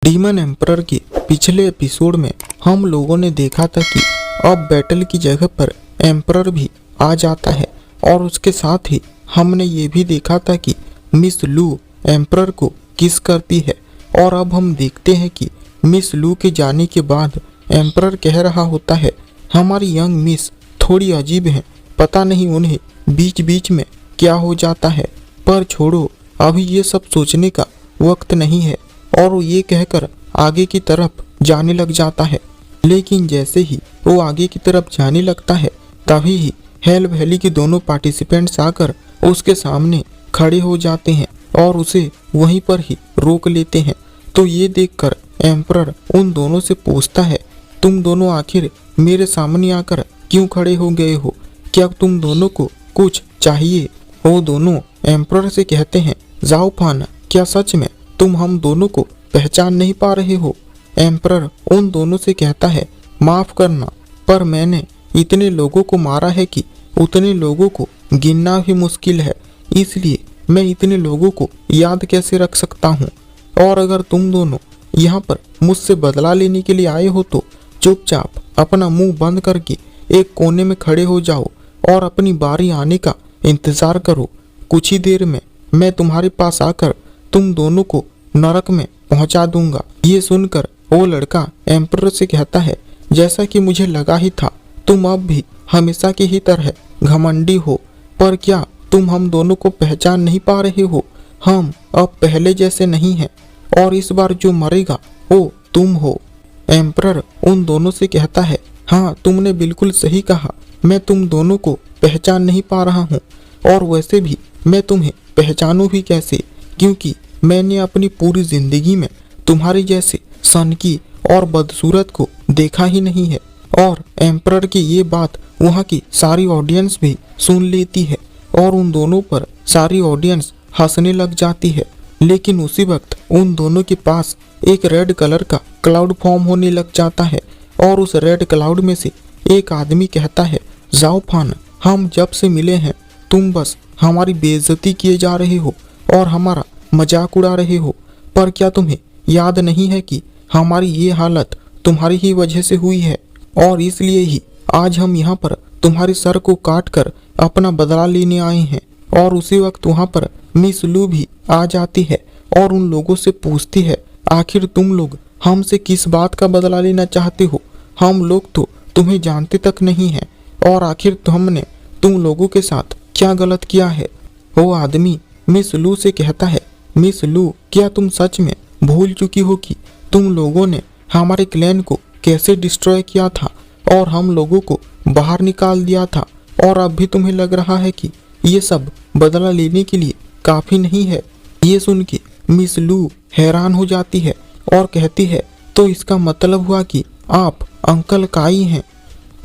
Demon emperor के पिछले episode में हम लोगों ने देखा था कि अब बैटल की जगह पर एम्परर भी आ जाता है और उसके साथ ही हमने ये भी देखा था कि मिस लू एम्परर को किस करती है। और अब हम देखते हैं कि मिस लू के जाने के बाद एम्परर कह रहा होता है, हमारी यंग मिस थोड़ी अजीब हैं, पता नहीं उन्हें बीच बीच में क्या हो जाता है। पर छोड़ो, अभी ये सब सोचने का वक्त नहीं है। और वो ये कहकर आगे की तरफ जाने लग जाता है। लेकिन जैसे ही वो आगे की तरफ जाने लगता है तभी ही हेल वैली के दोनों पार्टिसिपेंट्स आकर उसके सामने खड़े हो जाते हैं और उसे वहीं पर ही रोक लेते हैं। तो ये देखकर एम्परर उन दोनों से पूछता है, तुम दोनों आखिर मेरे सामने आकर क्यों खड़े हो गए हो? क्या तुम दोनों को कुछ चाहिए? वो दोनों एम्परर से कहते हैं, जाओ फान, क्या सच में तुम हम दोनों को पहचान नहीं पा रहे हो? एम्परर उन दोनों से कहता है, माफ करना, पर मैंने इतने लोगों को मारा है कि उतने लोगों को गिनना भी मुश्किल है, इसलिए मैं इतने लोगों को याद कैसे रख सकता हूँ? और अगर तुम दोनों यहाँ पर मुझसे बदला लेने के लिए आए हो तो चुपचाप अपना मुंह बंद करके एक कोने में खड़े हो जाओ और अपनी बारी आने का इंतजार करो। कुछ ही देर में मैं तुम्हारे पास आकर तुम दोनों को नरक में पहुंचा दूंगा। ये सुनकर वो लड़का एम्परर से कहता है, जैसा कि मुझे लगा ही था, तुम अब भी हमेशा की ही तरह घमंडी हो। पर क्या तुम हम दोनों को पहचान नहीं पा रहे हो? हम अब पहले जैसे नहीं हैं और इस बार जो मरेगा वो तुम हो। एम्परर उन दोनों से कहता है, हाँ तुमने बिल्कुल सही कहा, मैं तुम दोनों को पहचान नहीं पा रहा हूँ। और वैसे भी मैं तुम्हें पहचानूं भी कैसे, क्योंकि मैंने अपनी पूरी जिंदगी में तुम्हारी जैसे सनकी और बदसूरत को देखा ही नहीं है। और एम्परर की ये बात वहाँ की सारी ऑडियंस भी सुन लेती है और उन दोनों पर सारी ऑडियंस हंसने लग जाती है। लेकिन उसी वक्त उन दोनों के पास एक रेड कलर का क्लाउड फॉर्म होने लग जाता है और उस रेड क्लाउड में से एक आदमी कहता है, जाओ फान, हम जब से मिले हैं तुम बस हमारी बेइज्जती किए जा रहे हो और हमारा मजाक उड़ा रहे हो। पर क्या तुम्हें याद नहीं है कि हमारी ये हालत तुम्हारी ही वजह से हुई है और इसलिए ही आज हम यहाँ पर तुम्हारे सर को काट कर अपना बदला लेने आए हैं। और उसी वक्त वहाँ पर मिस लू भी आ जाती है और उन लोगों से पूछती है, आखिर तुम लोग हमसे किस बात का बदला लेना चाहते हो? हम लोग तो तुम्हें जानते तक नहीं हैं और आखिर हमने तुम लोगों के साथ क्या गलत किया है? वो आदमी मिस लू से कहता है, मिस लू, क्या तुम सच में भूल चुकी हो कि तुम लोगों ने हमारे क्लैन को कैसे डिस्ट्रॉय किया था और हम लोगों को बाहर निकाल दिया था? और अब भी तुम्हें लग रहा है कि ये सब बदला लेने के लिए काफी नहीं है? ये सुन के मिस लू हैरान हो जाती है और कहती है, तो इसका मतलब हुआ कि आप अंकल काई हैं?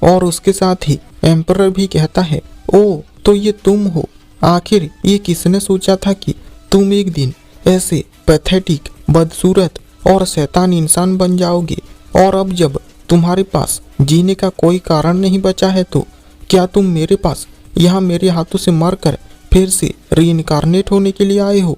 और उसके साथ ही एम्परर भी कहता है, ओ तो ये तुम हो। आखिर ये किसने सोचा था कि तुम एक दिन ऐसे पैथेटिक, बदसूरत और शैतान इंसान बन जाओगे? और अब जब तुम्हारे पास जीने का कोई कारण नहीं बचा है तो क्या तुम मेरे पास यहाँ मेरे हाथों से मरकर फिर से रीइंकारनेट होने के लिए आए हो?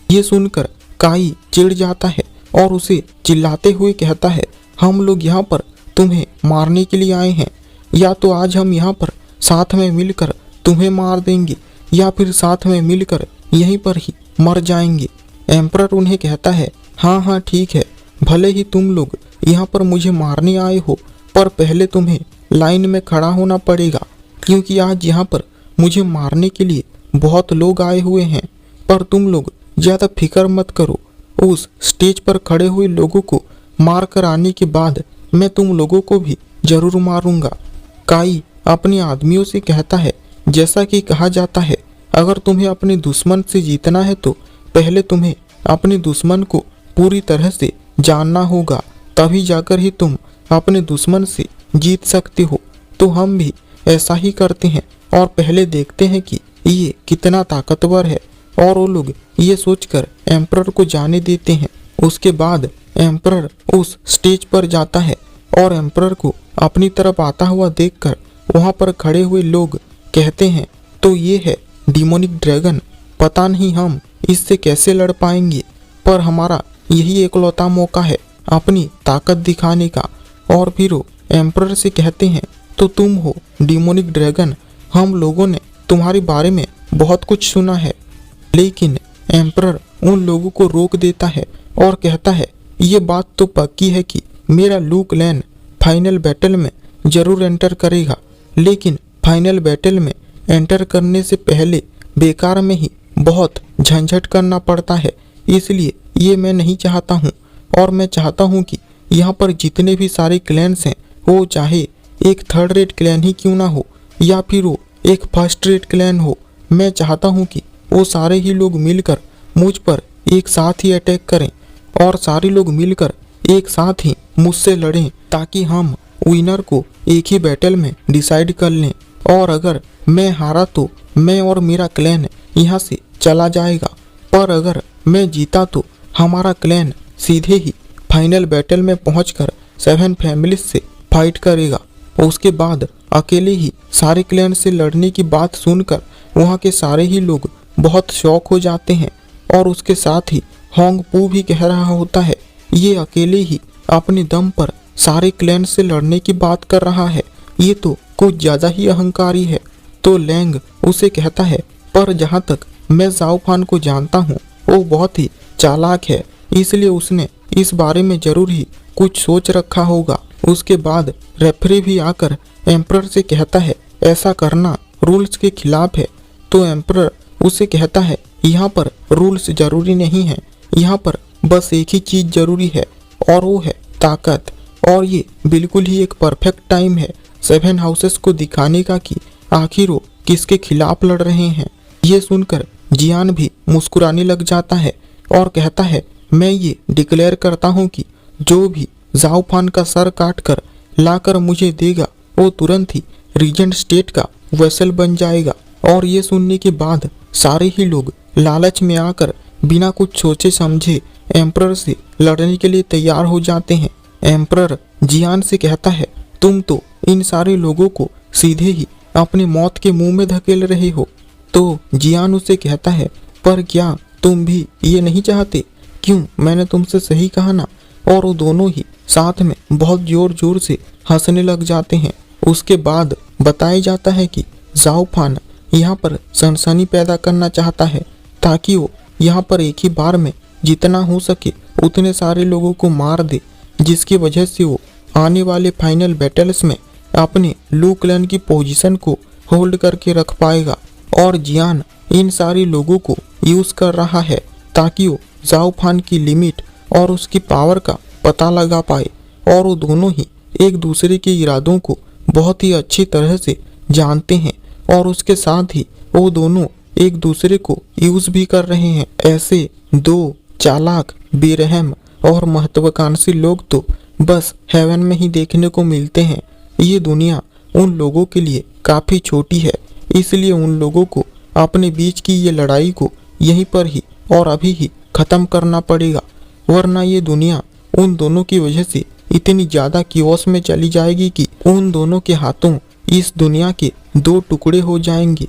ये सुनकर काई चिढ़ जाता है और उसे चिल्लाते हुए कहता है, हम लोग यहाँ पर तुम्हें मारने के लिए आए हैं, या तो आज हम यहाँ पर साथ में मिलकर तुम्हें मार देंगे या फिर साथ में मिलकर यहीं पर ही मर जाएंगे। एम्परर उन्हें कहता है, हाँ हाँ ठीक है, भले ही तुम लोग यहाँ पर मुझे मारने आए हो, पर पहले तुम्हें लाइन में खड़ा होना पड़ेगा, क्योंकि आज यहाँ पर मुझे मारने के लिए बहुत लोग आए हुए हैं। पर तुम लोग ज़्यादा फिक्र मत करो, उस स्टेज पर खड़े हुए लोगों को मार कर आने के बाद मैं तुम लोगों को भी जरूर मारूंगा। काई अपने आदमियों से कहता है, जैसा कि कहा जाता है, अगर तुम्हें अपने दुश्मन से जीतना है तो पहले तुम्हें अपने दुश्मन को पूरी तरह से जानना होगा, तभी जाकर ही तुम अपने दुश्मन से जीत सकते हो। तो हम भी ऐसा ही करते हैं और पहले देखते हैं कि ये कितना ताकतवर है। और वो लोग ये सोचकर एम्परर को जाने देते हैं। उसके बाद एम्परर उस स्टेज पर जाता है और एम्परर को अपनी तरफ आता हुआ देखकर वहाँ पर खड़े हुए लोग कहते हैं, तो ये है डीमोनिक ड्रैगन, पता नहीं हम इससे कैसे लड़ पाएंगे, पर हमारा यही एकलौता मौका है अपनी ताकत दिखाने का। और फिर वो एम्परर से कहते हैं, तो तुम हो डिमोनिक ड्रैगन, हम लोगों ने तुम्हारे बारे में बहुत कुछ सुना है। लेकिन एम्परर उन लोगों को रोक देता है और कहता है, ये बात तो पक्की है कि मेरा लूक लैन फाइनल बैटल में जरूर एंटर करेगा, लेकिन फाइनल बैटल में एंटर करने से पहले बेकार में ही बहुत झंझट करना पड़ता है, इसलिए ये मैं नहीं चाहता हूँ। और मैं चाहता हूँ कि यहाँ पर जितने भी सारे क्लैन्स हैं, वो चाहे एक थर्ड रेट क्लैन ही क्यों ना हो या फिर वो एक फर्स्ट रेट क्लैन हो, मैं चाहता हूँ कि वो सारे ही लोग मिलकर मुझ पर एक साथ ही अटैक करें और सारे लोग मिलकर एक साथ ही मुझसे लड़ें, ताकि हम विनर को एक ही बैटल में डिसाइड कर लें। और अगर मैं हारा तो मैं और मेरा क्लैन यहाँ से चला जाएगा, पर अगर मैं जीता तो हमारा क्लैन सीधे ही फाइनल बैटल में पहुंचकर 7 फैमिलीज से फाइट करेगा। उसके बाद अकेले ही सारे क्लैन से लड़ने की बात सुनकर वहाँ के सारे ही लोग बहुत शौक हो जाते हैं। और उसके साथ ही होंग पू भी कह रहा होता है, ये अकेले ही अपने दम पर सारे क्लैन से लड़ने की बात कर रहा है, ये तो कुछ ज़्यादा ही अहंकारी है। तो लैंग उसे कहता है, पर जहाँ तक मैं जाओ फान को जानता हूँ वो बहुत ही चालाक है, इसलिए उसने इस बारे में जरूर ही कुछ सोच रखा होगा। उसके बाद रेफरी भी आकर एम्परर से कहता है, ऐसा करना रूल्स के खिलाफ है। तो एम्परर उसे कहता है, यहाँ पर रूल्स जरूरी नहीं है, यहाँ पर बस एक ही चीज़ जरूरी है और वो है ताकत। और ये बिल्कुल ही एक परफेक्ट टाइम है 7 हाउसेस को दिखाने का कि आखिर वो किसके खिलाफ लड़ रहे हैं। ये सुनकर जियान भी मुस्कुराने लग जाता है और कहता है, मैं ये डिक्लेयर करता हूँ कि जो भी जाओ फान का सर काट कर लाकर मुझे देगा वो तुरंत ही रीजेंट स्टेट का वेसल बन जाएगा। और ये सुनने के बाद सारे ही लोग लालच में आकर बिना कुछ सोचे समझे एम्परर से लड़ने के लिए तैयार हो जाते हैं। एम्परर जियान से कहता है, तुम तो इन सारे लोगों को सीधे ही अपनी मौत के मुंह में धकेल रहे हो। तो जियान उसे कहता है, पर क्या तुम भी ये नहीं चाहते? क्यों, मैंने तुमसे सही कहा ना। और वो दोनों ही साथ में बहुत जोर जोर से हंसने लग जाते हैं। उसके बाद बताया जाता है कि जाओ फान यहाँ पर सनसनी पैदा करना चाहता है, ताकि वो यहाँ पर एक ही बार में जितना हो सके उतने सारे लोगों को मार दे, जिसकी वजह से वो आने वाले फाइनल बैटल्स में अपने लू क्लैन की पोजीशन को होल्ड करके रख पाएगा। और जियान इन सारे लोगों को यूज़ कर रहा है ताकि वो जाओ फान की लिमिट और उसकी पावर का पता लगा पाए। और वो दोनों ही एक दूसरे के इरादों को बहुत ही अच्छी तरह से जानते हैं और उसके साथ ही वो दोनों एक दूसरे को यूज़ भी कर रहे हैं। ऐसे दो चालाक, बेरहम और महत्वाकांक्षी लोग तो बस हेवन में ही देखने को मिलते हैं। ये दुनिया उन लोगों के लिए काफ़ी छोटी है, इसलिए उन लोगों को अपने बीच की ये लड़ाई को यहीं पर ही और अभी ही ख़त्म करना पड़ेगा, वरना ये दुनिया उन दोनों की वजह से इतनी ज़्यादा किओस में चली जाएगी कि उन दोनों के हाथों इस दुनिया के 2 टुकड़े हो जाएंगे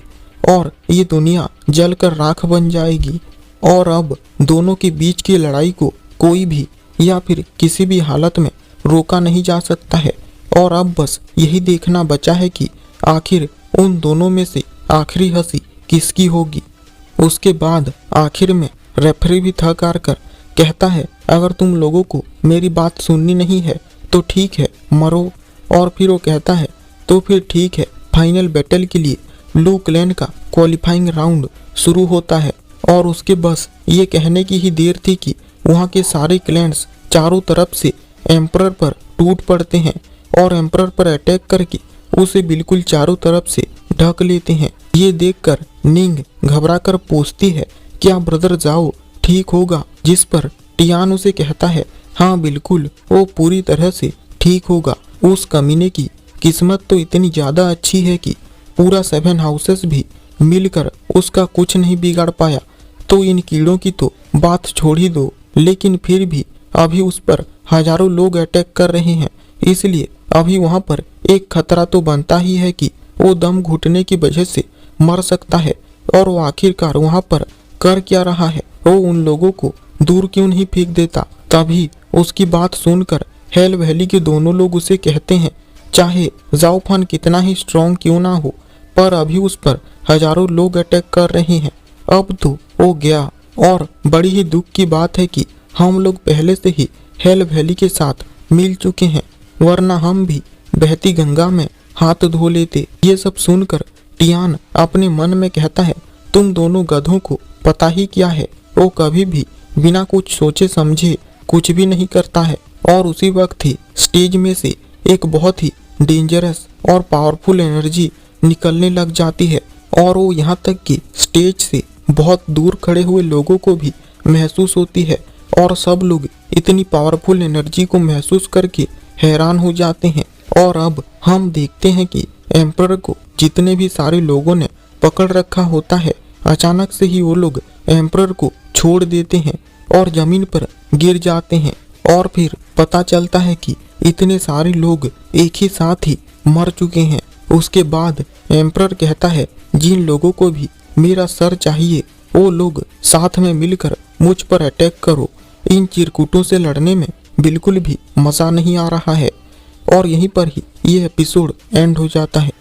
और ये दुनिया जलकर राख बन जाएगी। और अब दोनों के बीच की लड़ाई को कोई भी या फिर किसी भी हालत में रोका नहीं जा सकता है। और अब बस यही देखना बचा है कि आखिर उन दोनों में से आखिरी हंसी किसकी होगी। उसके बाद आखिर में रेफरी भी थक हार कर कहता है, अगर तुम लोगों को मेरी बात सुननी नहीं है तो ठीक है, मरो। और फिर वो कहता है, तो फिर ठीक है, फाइनल बैटल के लिए लू क्लैन का क्वालिफाइंग राउंड शुरू होता है। और उसके बस ये कहने की ही देर थी कि वहाँ के सारे क्लैन्स चारों तरफ से एम्परर पर टूट पड़ते हैं और एम्परर पर अटैक करके उसे बिल्कुल चारों तरफ से ढक लेते हैं। ये देखकर निंग घबराकर पूछती है, क्या ब्रदर जाओ ठीक होगा? जिस पर टियान उसे कहता है, हाँ बिल्कुल, वो पूरी तरह से ठीक होगा। उस कमीने की किस्मत तो इतनी ज़्यादा अच्छी है कि पूरा 7 हाउसेस भी मिलकर उसका कुछ नहीं बिगाड़ पाया। तो इन कीड़ों की तो बात छोड़ ही दो, लेकिन फिर भी अभी उस पर हजारों लोग अटैक कर रहे हैं, इसलिए अभी वहाँ पर एक खतरा तो बनता ही है कि वो दम घुटने की वजह से मर सकता है। और वो आखिरकार वहाँ पर कर क्या रहा है? वो उन लोगों को दूर क्यों नहीं फेंक देता। तभी उसकी बात सुनकर हेल वैली के दोनों लोग उसे कहते हैं, चाहे जाओ फान कितना ही स्ट्रांग क्यों ना हो, पर अभी उस पर हजारों लोग अटैक कर रहे हैं। अब तो वो गया, और बड़ी ही दुख की बात है कि हम लोग पहले से ही हेल वैली के साथ मिल चुके हैं, वरना हम भी बहती गंगा में हाथ धो लेते। ये सब सुनकर टियान अपने मन में कहता है, तुम दोनों गधों को पता ही क्या है, वो कभी भी बिना कुछ सोचे समझे कुछ भी नहीं करता है। और उसी वक्त ही स्टेज में से एक बहुत ही डेंजरस और पावरफुल एनर्जी निकलने लग जाती है, और वो यहाँ तक कि स्टेज से बहुत दूर खड़े हुए लोगों को भी महसूस होती है। और सब लोग इतनी पावरफुल एनर्जी को महसूस करके हैरान हो जाते हैं। और अब हम देखते हैं कि एम्परर को जितने भी सारे लोगों ने पकड़ रखा होता है, अचानक से ही वो लोग एम्परर को छोड़ देते हैं और जमीन पर गिर जाते हैं। और फिर पता चलता है कि इतने सारे लोग एक ही साथ ही मर चुके हैं। उसके बाद एम्परर कहता है, जिन लोगों को भी मेरा सर चाहिए वो लोग साथ में मिलकर मुझ पर अटैक करो। इन चिरकुटों से लड़ने में बिल्कुल भी मज़ा नहीं आ रहा है। और यहीं पर ही ये एपिसोड एंड हो जाता है।